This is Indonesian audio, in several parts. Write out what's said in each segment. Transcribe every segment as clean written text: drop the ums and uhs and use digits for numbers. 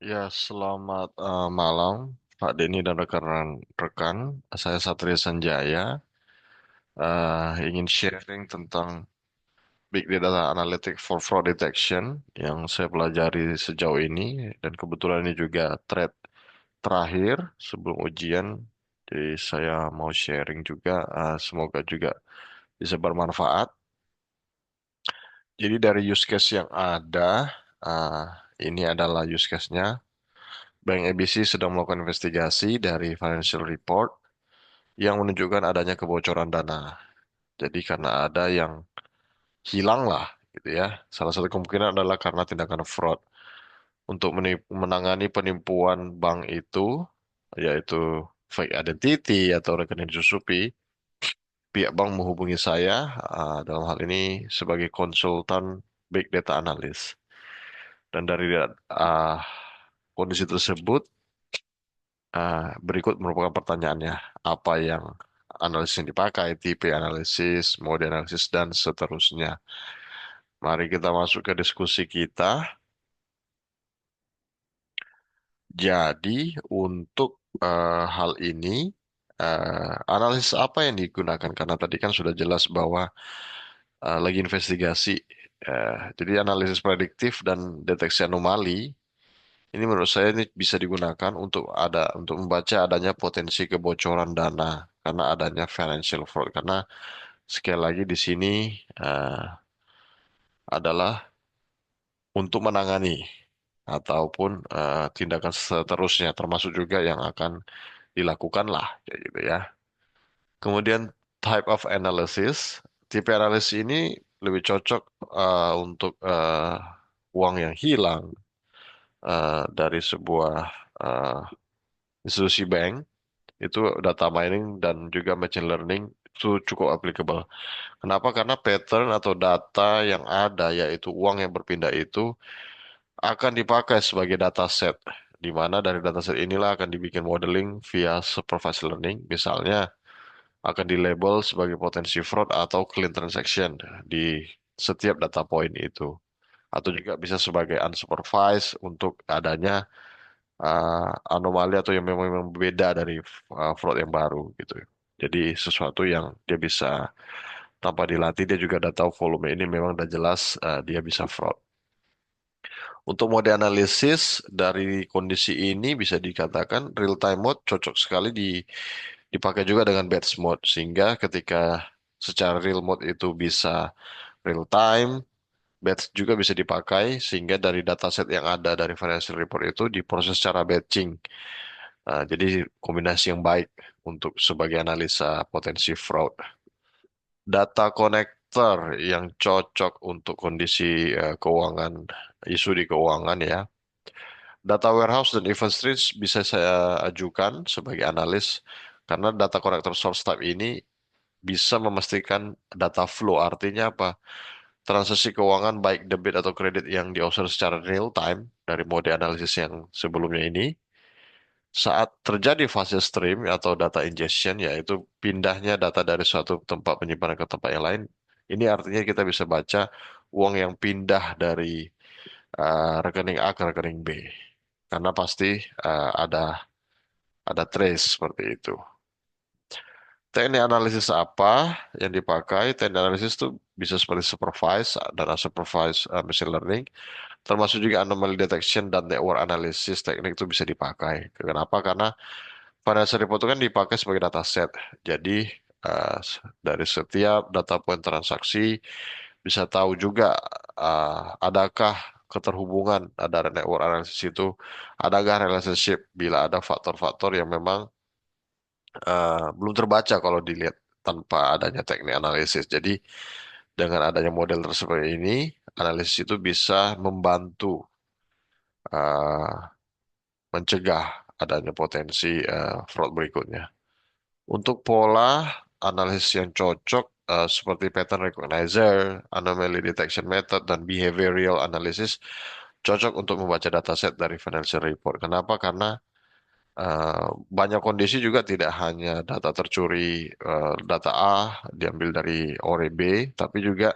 Ya, selamat malam Pak Denny dan rekan-rekan. Saya Satria Sanjaya. Ingin sharing tentang Big Data Analytics for Fraud Detection yang saya pelajari sejauh ini dan kebetulan ini juga thread terakhir sebelum ujian. Jadi saya mau sharing juga, semoga juga bisa bermanfaat. Jadi dari use case yang ada, uh, ini adalah use case-nya. Bank ABC sedang melakukan investigasi dari financial report yang menunjukkan adanya kebocoran dana. Jadi karena ada yang hilang lah, gitu ya. Salah satu kemungkinan adalah karena tindakan fraud. Untuk menangani penipuan bank itu, yaitu fake identity atau rekening susupi, pihak bank menghubungi saya dalam hal ini sebagai konsultan big data analyst. Dan dari uh, kondisi tersebut, berikut merupakan pertanyaannya. Apa yang analisis yang dipakai, tipe analisis, mode analisis, dan seterusnya. Mari kita masuk ke diskusi kita. Jadi, untuk hal ini, analisis apa yang digunakan? Karena tadi kan sudah jelas bahwa lagi investigasi. Jadi, analisis prediktif dan deteksi anomali ini menurut saya ini bisa digunakan untuk membaca adanya potensi kebocoran dana karena adanya financial fraud. Karena sekali lagi di sini eh, adalah untuk menangani ataupun tindakan seterusnya, termasuk juga yang akan dilakukan lah, kayak gitu ya. Kemudian type of analysis, tipe analisis ini lebih cocok untuk uang yang hilang dari sebuah eh, institusi bank. Itu data mining dan juga machine learning itu cukup applicable. Kenapa? Karena pattern atau data yang ada, yaitu uang yang berpindah itu akan dipakai sebagai dataset, di mana dari dataset inilah akan dibikin modeling via supervised learning. Misalnya akan dilabel sebagai potensi fraud atau clean transaction di setiap data point itu. Atau juga bisa sebagai unsupervised untuk adanya anomali atau yang memang beda dari fraud yang baru gitu. Jadi sesuatu yang dia bisa tanpa dilatih dia juga udah tahu volume ini memang udah jelas dia bisa fraud. Untuk mode analisis dari kondisi ini bisa dikatakan real time mode cocok sekali dipakai juga dengan batch mode sehingga ketika secara real mode itu bisa real time, batch juga bisa dipakai sehingga dari dataset yang ada dari financial report itu diproses secara batching. Jadi kombinasi yang baik untuk sebagai analisa potensi fraud. Data connector yang cocok untuk kondisi keuangan, isu di keuangan ya. Data warehouse dan event streams bisa saya ajukan sebagai analis karena data connector source type ini bisa memastikan data flow. Artinya apa? Transaksi keuangan baik debit atau kredit yang diobserv secara real time dari mode analisis yang sebelumnya ini saat terjadi fase stream atau data ingestion, yaitu pindahnya data dari suatu tempat penyimpanan ke tempat yang lain, ini artinya kita bisa baca uang yang pindah dari rekening A ke rekening B. Karena pasti ada trace seperti itu. Teknik analisis apa yang dipakai? Teknik analisis itu bisa seperti supervised dan unsupervised machine learning, termasuk juga anomaly detection dan network analysis. Teknik itu bisa dipakai. Kenapa? Karena financial report itu kan dipakai sebagai dataset. Jadi dari setiap data point transaksi bisa tahu juga adakah keterhubungan ada network analysis itu, adakah relationship bila ada faktor-faktor yang memang belum terbaca kalau dilihat tanpa adanya teknik analisis. Jadi dengan adanya model tersebut ini, analisis itu bisa membantu uh, mencegah adanya potensi fraud berikutnya. Untuk pola analisis yang cocok seperti pattern recognizer, anomaly detection method, dan behavioral analysis cocok untuk membaca dataset dari financial report. Kenapa? Karena eh, banyak kondisi juga tidak hanya data tercuri, data A diambil dari ORE B, tapi juga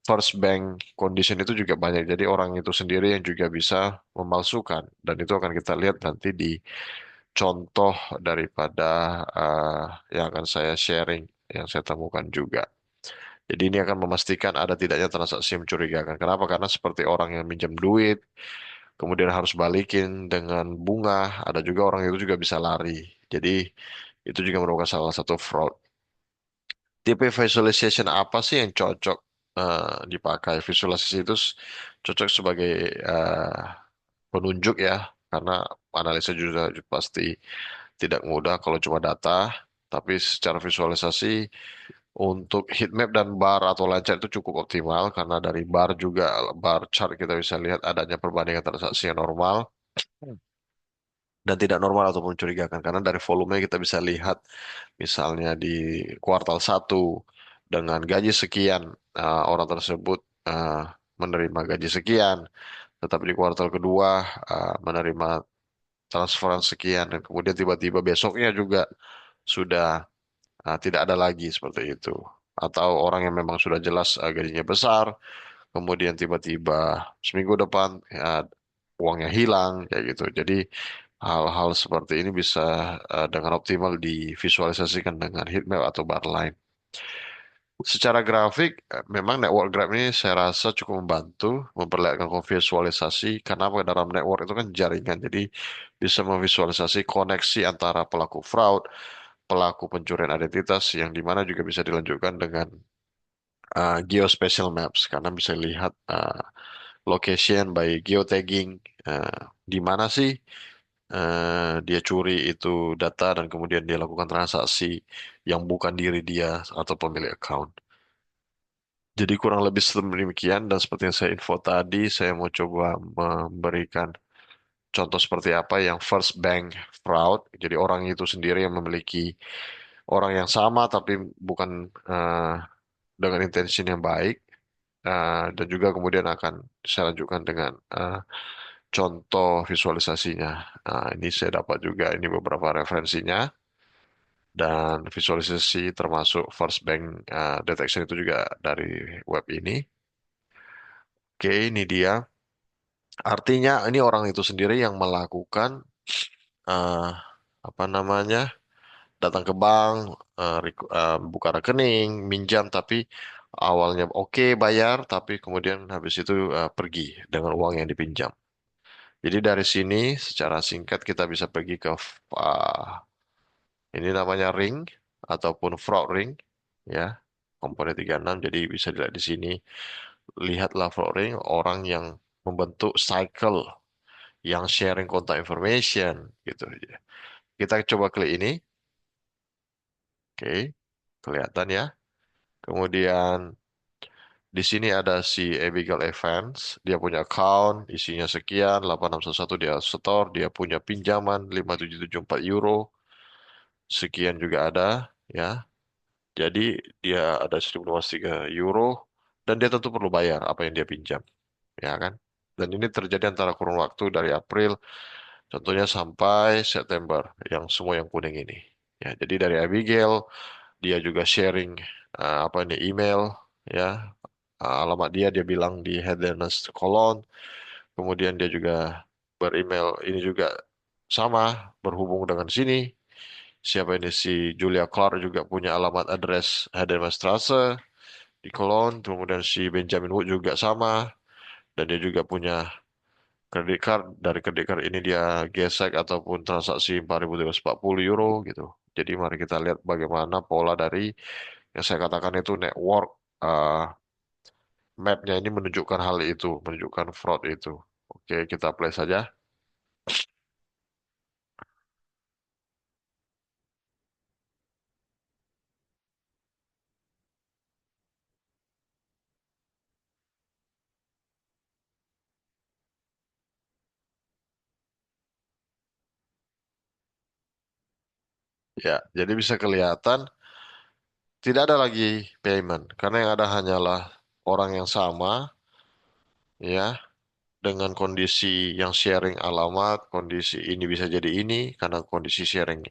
first bank condition itu juga banyak. Jadi orang itu sendiri yang juga bisa memalsukan. Dan itu akan kita lihat nanti di contoh daripada yang akan saya sharing, yang saya temukan juga. Jadi ini akan memastikan ada tidaknya transaksi yang mencurigakan. Kenapa? Karena seperti orang yang minjem duit, kemudian harus balikin dengan bunga, ada juga orang itu juga bisa lari. Jadi itu juga merupakan salah satu fraud. Tipe visualization apa sih yang cocok dipakai? Visualisasi itu cocok sebagai eh, penunjuk ya, karena analisa juga pasti tidak mudah kalau cuma data, tapi secara visualisasi untuk heat map dan bar atau line chart itu cukup optimal karena dari bar juga bar chart kita bisa lihat adanya perbandingan transaksi yang normal dan tidak normal ataupun mencurigakan karena dari volume kita bisa lihat misalnya di kuartal satu dengan gaji sekian orang tersebut eh, menerima gaji sekian, tetapi di kuartal kedua menerima transferan sekian dan kemudian tiba-tiba besoknya juga sudah tidak ada lagi seperti itu. Atau orang yang memang sudah jelas gajinya besar, kemudian tiba-tiba seminggu depan uangnya hilang kayak gitu. Jadi hal-hal seperti ini bisa dengan optimal divisualisasikan dengan heatmap atau bar line. Secara grafik, memang network graph ini saya rasa cukup membantu memperlihatkan visualisasi karena apa, dalam network itu kan jaringan, jadi bisa memvisualisasi koneksi antara pelaku fraud, pelaku pencurian identitas yang dimana juga bisa dilanjutkan dengan geospatial maps karena bisa lihat location by geotagging, uh, di mana sih dia curi itu data dan kemudian dia lakukan transaksi yang bukan diri dia atau pemilik account. Jadi kurang lebih demikian dan seperti yang saya info tadi, saya mau coba memberikan contoh seperti apa yang first bank fraud. Jadi orang itu sendiri yang memiliki orang yang sama tapi bukan dengan intensi yang baik. Dan juga kemudian akan saya lanjutkan dengan contoh visualisasinya. Ini saya dapat juga ini beberapa referensinya dan visualisasi termasuk first bank detection itu juga dari web ini. Oke, ini dia. Artinya ini orang itu sendiri yang melakukan eh, apa namanya, datang ke bank, buka rekening, minjam, tapi awalnya oke bayar, tapi kemudian habis itu pergi dengan uang yang dipinjam. Jadi dari sini secara singkat kita bisa pergi ke uh, ini namanya ring ataupun fraud ring ya, komponen 36. Jadi bisa dilihat di sini, lihatlah fraud ring orang yang membentuk cycle yang sharing kontak information gitu. Kita coba klik ini, oke, kelihatan ya. Kemudian di sini ada si Abigail Evans, dia punya account, isinya sekian, 8611 dia store, dia punya pinjaman 5774 euro, sekian juga ada, ya. Jadi dia ada 1003 euro, dan dia tentu perlu bayar apa yang dia pinjam, ya kan? Dan ini terjadi antara kurun waktu dari April, contohnya sampai September, yang semua yang kuning ini. Ya, jadi dari Abigail, dia juga sharing apa ini email, ya. Alamat dia bilang di Headerness Cologne. Kemudian dia juga beremail ini juga sama, berhubung dengan sini. Siapa ini si Julia Clark juga punya alamat address Heidemannstraße di Cologne. Kemudian si Benjamin Wood juga sama. Dan dia juga punya kredit card. Dari kredit card ini dia gesek ataupun transaksi 4.340 euro gitu. Jadi mari kita lihat bagaimana pola dari yang saya katakan itu network uh, mapnya ini menunjukkan hal itu, menunjukkan fraud itu. Oke, kita play saja. Ya, jadi bisa kelihatan tidak ada lagi payment karena yang ada hanyalah orang yang sama ya, dengan kondisi yang sharing alamat, kondisi ini bisa jadi ini karena kondisi sharing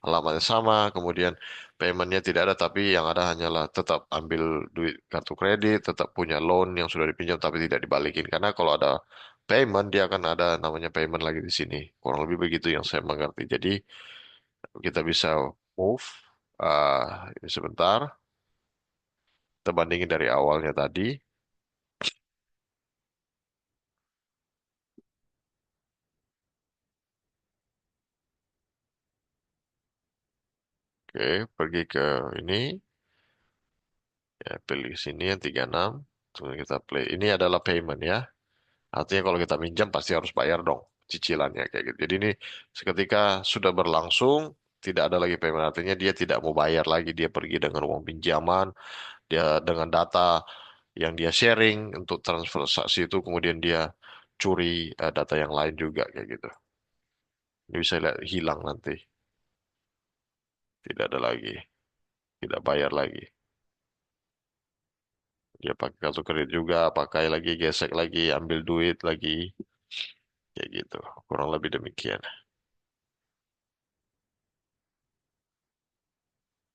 alamatnya sama, kemudian Paymentnya tidak ada, tapi yang ada hanyalah tetap ambil duit kartu kredit, tetap punya loan yang sudah dipinjam tapi tidak dibalikin. Karena kalau ada payment, dia akan ada namanya payment lagi di sini. Kurang lebih begitu yang saya mengerti. Jadi kita bisa move. Ini sebentar, kita bandingin dari awalnya tadi. Oke, pergi ke ini, ya pilih sini yang 36. Kemudian kita play. Ini adalah payment ya. Artinya kalau kita minjam pasti harus bayar dong cicilannya kayak gitu. Jadi ini seketika sudah berlangsung, tidak ada lagi payment. Artinya dia tidak mau bayar lagi. Dia pergi dengan uang pinjaman, dia dengan data yang dia sharing untuk transfer transaksi itu, kemudian dia curi data yang lain juga kayak gitu. Ini bisa lihat hilang nanti, tidak ada lagi, tidak bayar lagi. Dia pakai kartu kredit juga, pakai lagi, gesek lagi, ambil duit lagi, kayak gitu. Kurang lebih demikian.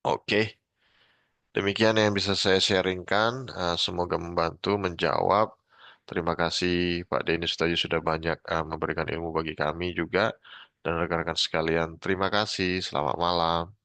Oke. Demikian yang bisa saya sharingkan. Semoga membantu menjawab. Terima kasih Pak Dennis tadi sudah banyak memberikan ilmu bagi kami juga dan rekan-rekan sekalian. Terima kasih. Selamat malam.